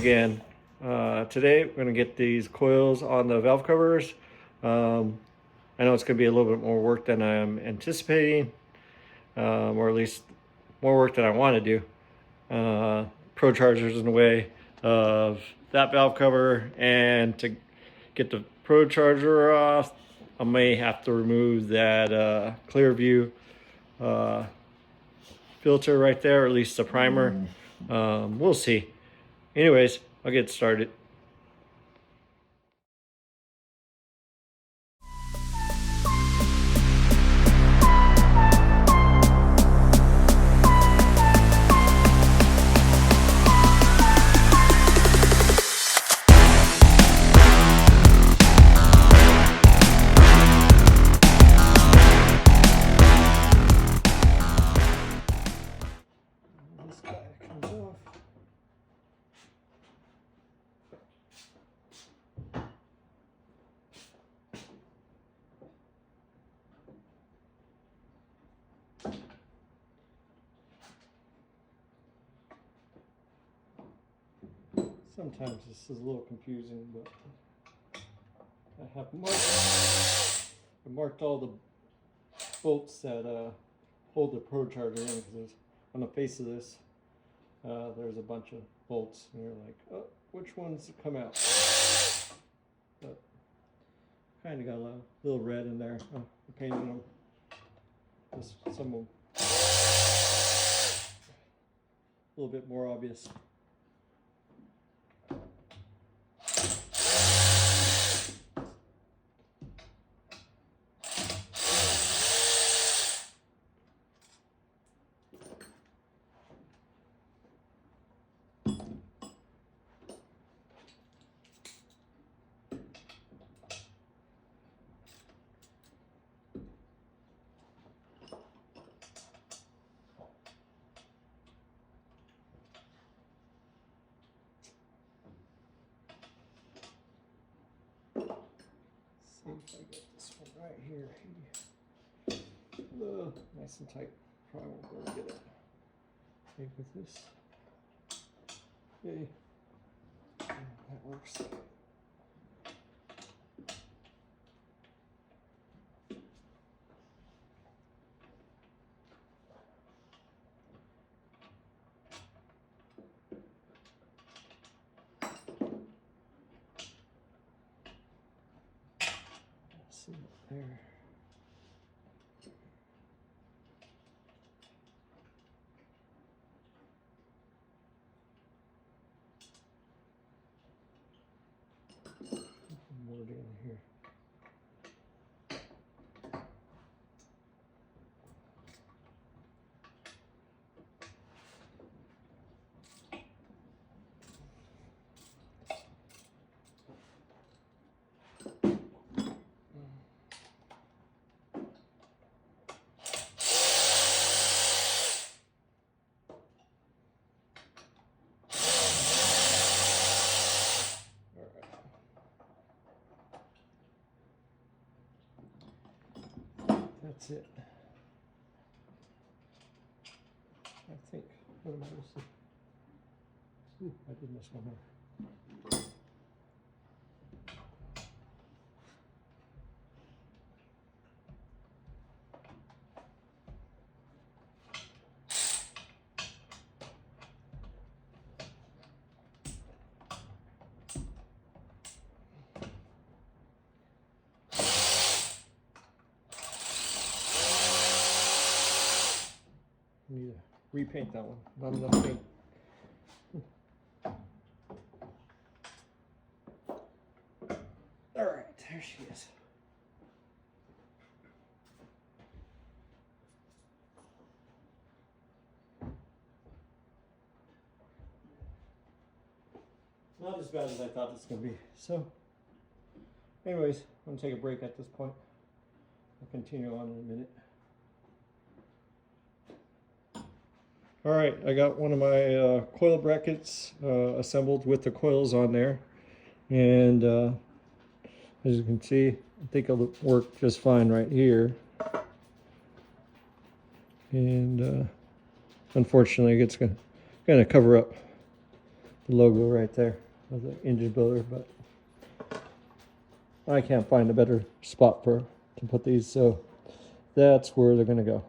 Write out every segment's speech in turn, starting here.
again. Today we're going to get these coils on the valve covers. I know it's going to be a little bit more work than I'm anticipating, or at least more work than I want to do. Pro charger's in the way of that valve cover, and to get the Pro charger off, I may have to remove that Clearview filter right there, or at least the primer. We'll see. Anyways, I'll get started. This guy comes off. Sometimes this is a little confusing, but I have marked all the bolts that hold the Pro charger in, because on the face of this there's a bunch of bolts, and you're like, oh, which ones come out? But kind of got a little red in there. I painted them. Just some of them a little bit more obvious. See if I get this one right here. Nice and tight. Probably won't be able to get it. Okay, with this. Okay. That works. See it there. More down here. That's it. I think. What am I missing? Ooh, I did miss one more. I need to repaint that one. Not enough paint. All right, there she is. Not as bad as I thought it was going to be. So, anyways, I'm going to take a break at this point. I'll continue on in a minute. All right, I got one of my coil brackets assembled with the coils on there, and as you can see, I think it'll work just fine right here. And unfortunately, it's going to cover up logo right there of the engine builder, but I can't find a better spot to put these, so that's where they're going to go.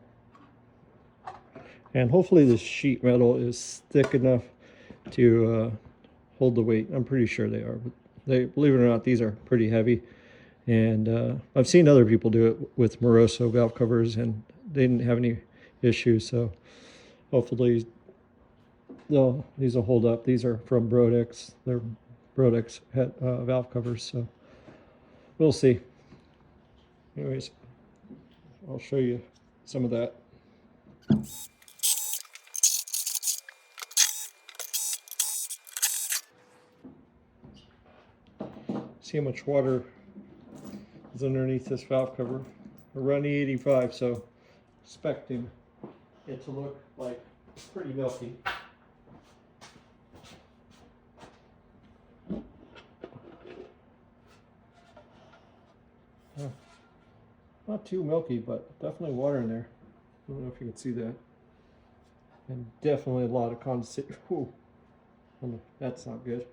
And hopefully this sheet metal is thick enough to hold the weight. I'm pretty sure they are, but believe it or not, these are pretty heavy. And I've seen other people do it with Moroso valve covers, and they didn't have any issues. So hopefully these will hold up. These are from Brodex. They're Brodex valve covers, so we'll see. Anyways, I'll show you some of that. See how much water is underneath this valve cover. We're running 85, so expecting it to look like pretty milky. Not too milky, but definitely water in there. I don't know if you can see that. And definitely a lot of condensate. Whew. That's not good.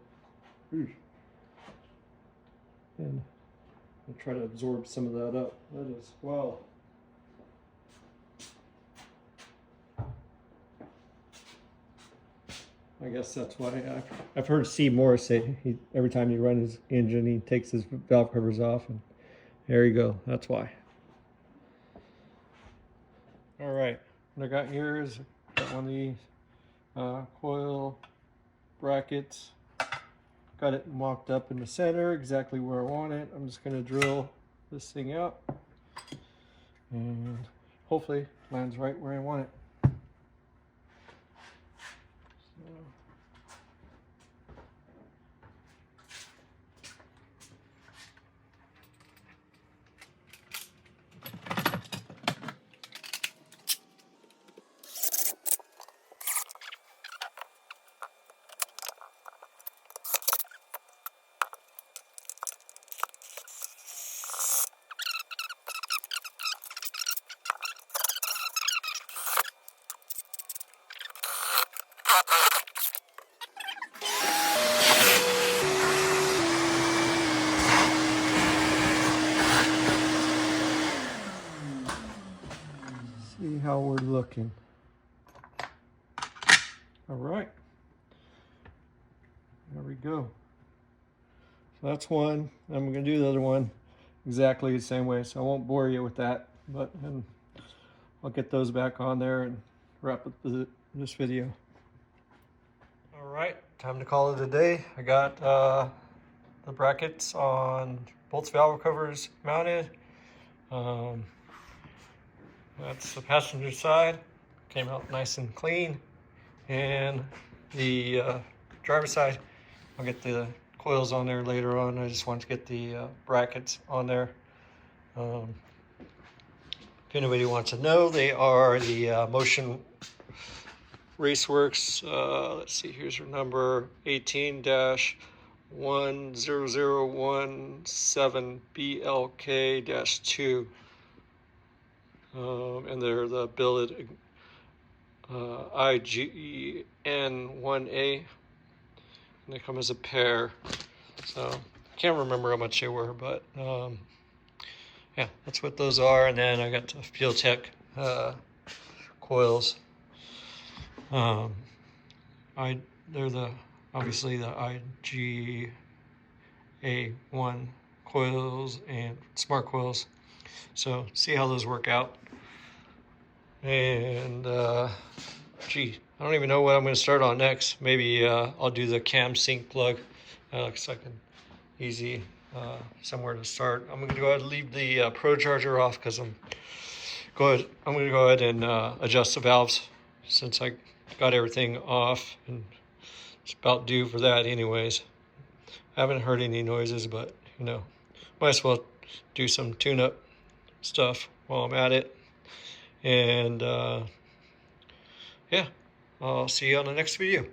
Ooh. And I'll try to absorb some of that up. That is, wow. I guess that's why I've heard Steve Morris say every time he runs his engine, he takes his valve covers off, and there you go. That's why. All right, what I got here is got one of these coil brackets. Got it mocked up in the center, exactly where I want it. I'm just going to drill this thing out, and hopefully it lands right where I want it. See how we're looking. All right, there we go. So that's one. I'm going to do the other one exactly the same way, so I won't bore you with that, but I'll get those back on there and wrap up this video. All right, time to call it a day. I got the brackets on both valve covers mounted. That's the passenger side. Came out nice and clean. And the driver's side, I'll get the coils on there later on. I just want to get the brackets on there. If anybody wants to know, they are the Motion Raceworks. Let's see, here's your number, 18-10017BLK-2. And they're the billet IGN1A, and they come as a pair. So I can't remember how much they were, but yeah, that's what those are. And then I got the Fuel Tech coils. They're obviously the IGA1 coils and smart coils. So see how those work out. And gee, I don't even know what I'm going to start on next. Maybe I'll do the cam sync plug. Looks like an easy somewhere to start. I'm going to go ahead and leave the Pro Charger off because I'm going to go ahead and adjust the valves since I got everything off, and it's about due for that anyways. I haven't heard any noises, but you know, might as well do some tune-up stuff while I'm at it. And yeah, I'll see you on the next video.